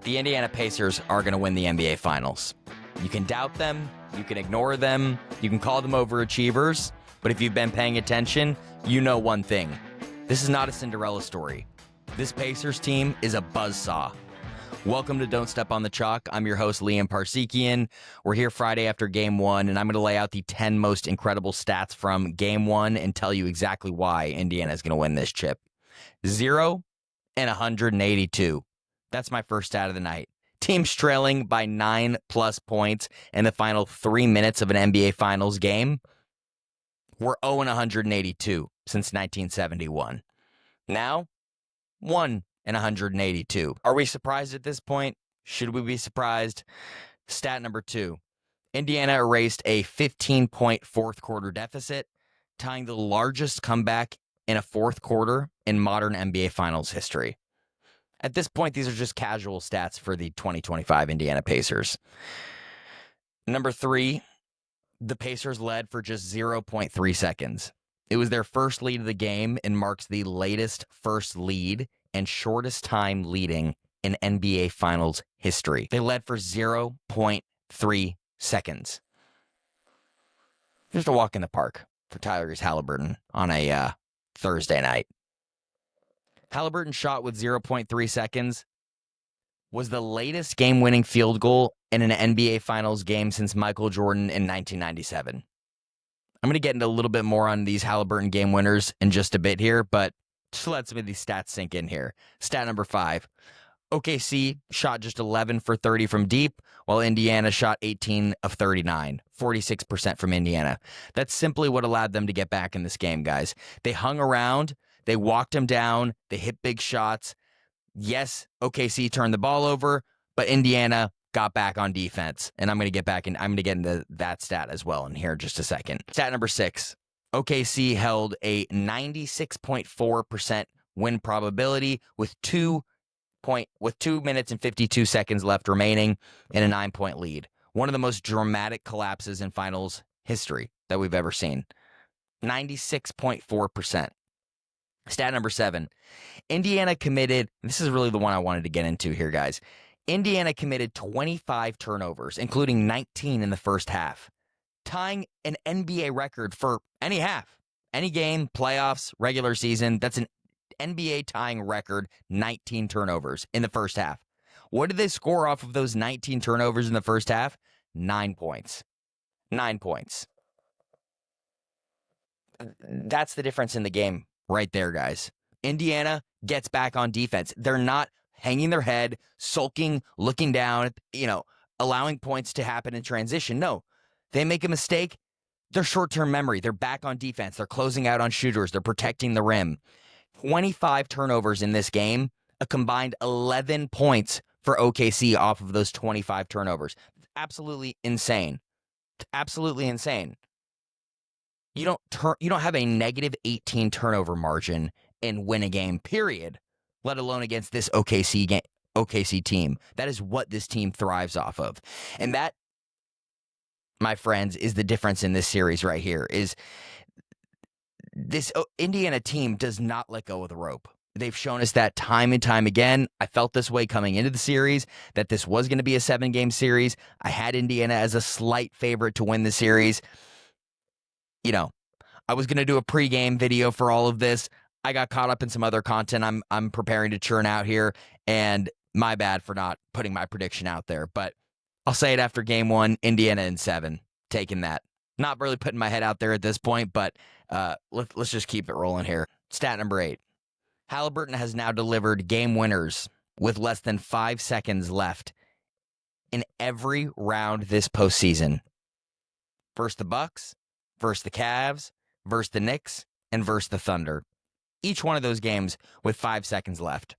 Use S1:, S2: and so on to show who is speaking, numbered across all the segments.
S1: The Indiana Pacers are going to win the NBA Finals. You can doubt them, you can ignore them, you can call them overachievers, but if you've been paying attention, you know one thing. This is not a Cinderella story. This Pacers team is a buzzsaw. Welcome to Don't Step on the Chalk. I'm your host, Liam Parsekian. We're here Friday after Game 1, and I'm going to lay out the 10 most incredible stats from Game 1 and tell you exactly why Indiana is going to win this chip. 0 and 182. That's my first stat of the night. Teams trailing by 9+ points in the final 3 minutes of an NBA Finals game. We're 0 and 182 since 1971. Now, 1 and 182. Are we surprised at this point? Should we be surprised? Stat number 2. Indiana erased a 15-point fourth quarter deficit, tying the largest comeback in a fourth quarter in modern NBA Finals history. At this point, these are just casual stats for the 2025 Indiana Pacers. Number 3, the Pacers led for just 0.3 seconds. It was their first lead of the game and marks the latest first lead and shortest time leading in NBA Finals history. They led for 0.3 seconds. Just a walk in the park for Tyrese Haliburton on a Thursday night. Haliburton's shot with 0.3 seconds was the latest game-winning field goal in an NBA Finals game since Michael Jordan in 1997. I'm going to get into a little bit more on these Haliburton game winners in just a bit here, but just let some of these stats sink in here. Stat number 5. OKC shot just 11 for 30 from deep, while Indiana shot 18 of 39, 46% from Indiana. That's simply what allowed them to get back in this game, guys. They hung around. They walked him down. They hit big shots. Yes, OKC turned the ball over, but Indiana got back on defense. And I'm going to get into that stat as well in here in just a second. Stat number 6. OKC held a 96.4% win probability with 2 minutes and 52 seconds left remaining in a 9-point lead. One of the most dramatic collapses in finals history that we've ever seen. 96.4%. Stat number 7. Indiana committed, this is really the one I wanted to get into here, guys. Indiana committed 25 turnovers, including 19 in the first half, tying an NBA record for any half, any game, playoffs, regular season. That's an NBA tying record, 19 turnovers in the first half. What did they score off of those 19 turnovers in the first half? 9 points. 9 points. That's the difference in the game. Right there, guys. Indiana gets back on defense. They're not hanging their head, sulking, looking down, allowing points to happen in transition. No, they make a mistake. They're short-term memory. They're back on defense. They're closing out on shooters. They're protecting the rim. 25 turnovers in this game, a combined 11 points for OKC off of those 25 turnovers. Absolutely insane. Absolutely insane. You don't have a negative 18 turnover margin and win a game, period, let alone against this OKC team. That is what this team thrives off of. And that, my friends, is the difference in this series right here, is this Indiana team does not let go of the rope. They've shown us that time and time again. I felt this way coming into the series, that this was going to be a 7-game series. I had Indiana as a slight favorite to win the series. I was going to do a pregame video for all of this. I got caught up in some other content I'm preparing to churn out here, and my bad for not putting my prediction out there. But I'll say it after Game 1, Indiana in 7, taking that. Not really putting my head out there at this point, but let's just keep it rolling here. Stat number 8. Haliburton has now delivered game winners with less than 5 seconds left in every round this postseason. Versus the Bucks, versus the Cavs, versus the Knicks, and versus the Thunder. Each one of those games with 5 seconds left.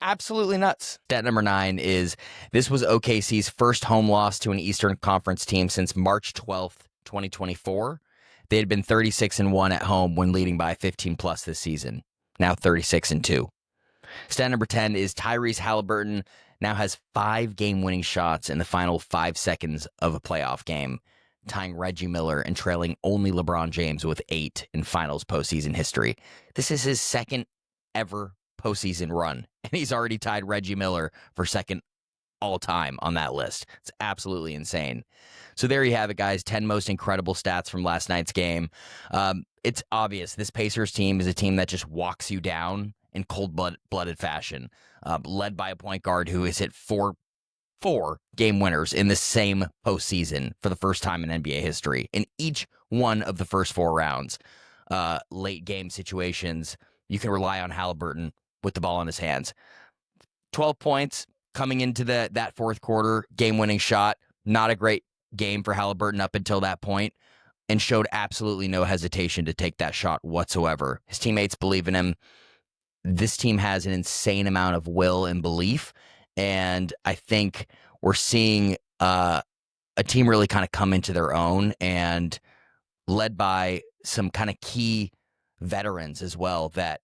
S1: Absolutely nuts. Stat number 9 is this was OKC's first home loss to an Eastern Conference team since March 12th, 2024. They had been 36-1 at home when leading by 15+ this season. Now 36-2. Stat number 10 is Tyrese Haliburton now has 5 game-winning shots in the final 5 seconds of a playoff game, tying Reggie Miller and trailing only LeBron James with 8 in finals postseason history. This is his second ever postseason run, and he's already tied Reggie Miller for second all time on that list. It's absolutely insane. So there you have it, guys. 10 most incredible stats from last night's game. It's obvious this Pacers team is a team that just walks you down in cold-blooded fashion, led by a point guard who has hit four game winners in the same postseason for the first time in NBA history in each one of the first 4 rounds. Late game situations, you can rely on Haliburton with the ball in his hands. 12 points coming into that fourth quarter, game-winning shot. Not a great game for Haliburton up until that point, and showed absolutely no hesitation to take that shot whatsoever. His teammates believe in him. This team has an insane amount of will and belief, and I think we're seeing a team really kind of come into their own, and led by some kind of key veterans as well that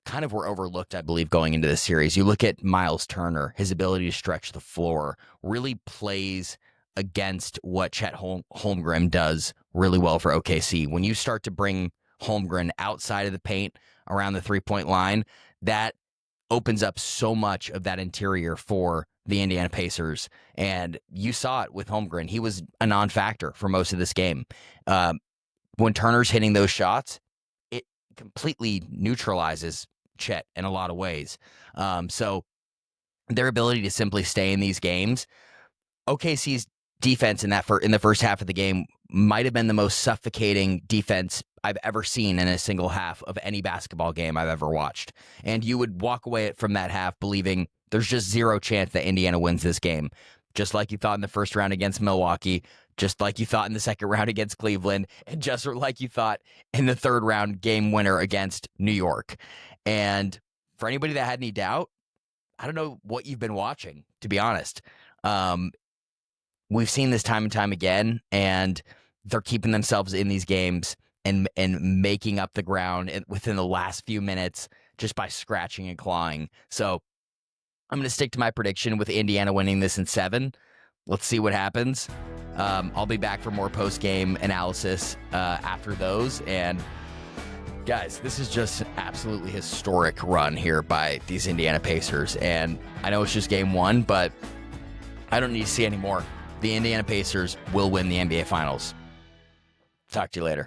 S1: kind of were overlooked, I believe, going into this series. You look at Miles Turner, his ability to stretch the floor really plays against what Chet Holmgren does really well for OKC. When you start to bring Holmgren outside of the paint around the three-point line, that opens up so much of that interior for the Indiana Pacers. And you saw it with Holmgren. He was a non-factor for most of this game. When Turner's hitting those shots, it completely neutralizes Chet in a lot of ways. So their ability to simply stay in these games, OKC's defense in the first half of the game might have been the most suffocating defense I've ever seen in a single half of any basketball game I've ever watched. And you would walk away from that half believing there's just zero chance that Indiana wins this game. Just like you thought in the first round against Milwaukee, just like you thought in the second round against Cleveland, and just like you thought in the third round game winner against New York. And for anybody that had any doubt, I don't know what you've been watching, to be honest. We've seen this time and time again, and they're keeping themselves in these games and making up the ground within the last few minutes just by scratching and clawing. So I'm going to stick to my prediction with Indiana winning this in 7. Let's see what happens. I'll be back for more post-game analysis after those. And guys, this is just an absolutely historic run here by these Indiana Pacers. And I know it's just game 1, but I don't need to see any more. The Indiana Pacers will win the NBA Finals. Talk to you later.